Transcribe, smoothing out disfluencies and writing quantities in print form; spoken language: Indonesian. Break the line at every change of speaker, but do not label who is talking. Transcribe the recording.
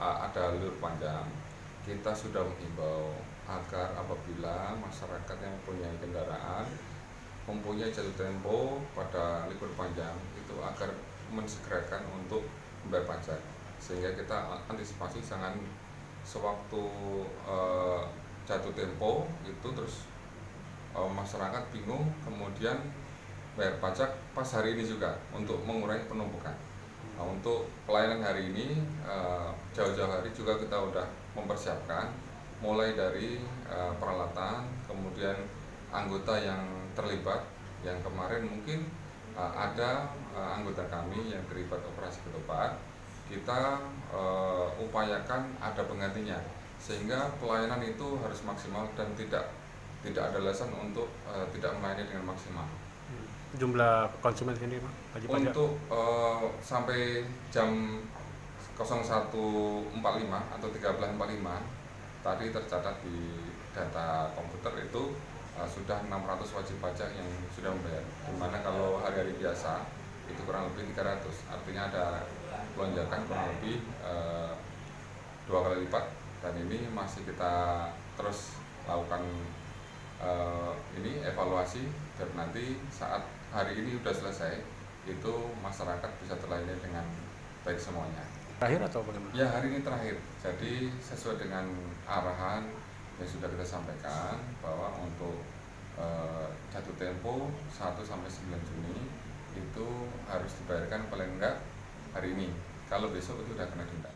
ada libur panjang, kita sudah menghimbau agar apabila masyarakat yang mempunyai kendaraan mempunyai jatuh tempo pada libur panjang itu agar mensegerakan untuk membayar pajak, sehingga kita antisipasi jangan sewaktu jatuh tempo itu terus masyarakat bingung kemudian bayar pajak pas hari ini juga untuk mengurangi penumpukan. Untuk pelayanan hari ini jauh-jauh hari juga kita udah mempersiapkan mulai dari peralatan, kemudian anggota yang terlibat, yang kemarin mungkin ada anggota kami yang terlibat operasi ketupat, kita upayakan ada penggantinya sehingga pelayanan itu harus maksimal dan tidak ada alasan untuk tidak melayani dengan maksimal.
Jumlah konsumen sendiri wajib pajak
Untuk sampai jam 01.45 atau 13.45 tadi tercatat di data komputer itu sudah 600 wajib pajak yang sudah membayar, dimana kalau hari-hari biasa itu kurang lebih 300, artinya ada lonjakan kurang lebih 2 kali lipat, dan ini masih kita terus lakukan ini evaluasi, dan nanti saat hari ini sudah selesai itu masyarakat bisa terlayani dengan baik semuanya.
terakhir atau bagaimana?
Ya, hari ini terakhir, jadi sesuai dengan arahan yang sudah kita sampaikan bahwa untuk jatuh tempo 1 sampai 9 Juni itu harus dibayarkan paling enggak hari ini, kalau besok itu sudah kena denda.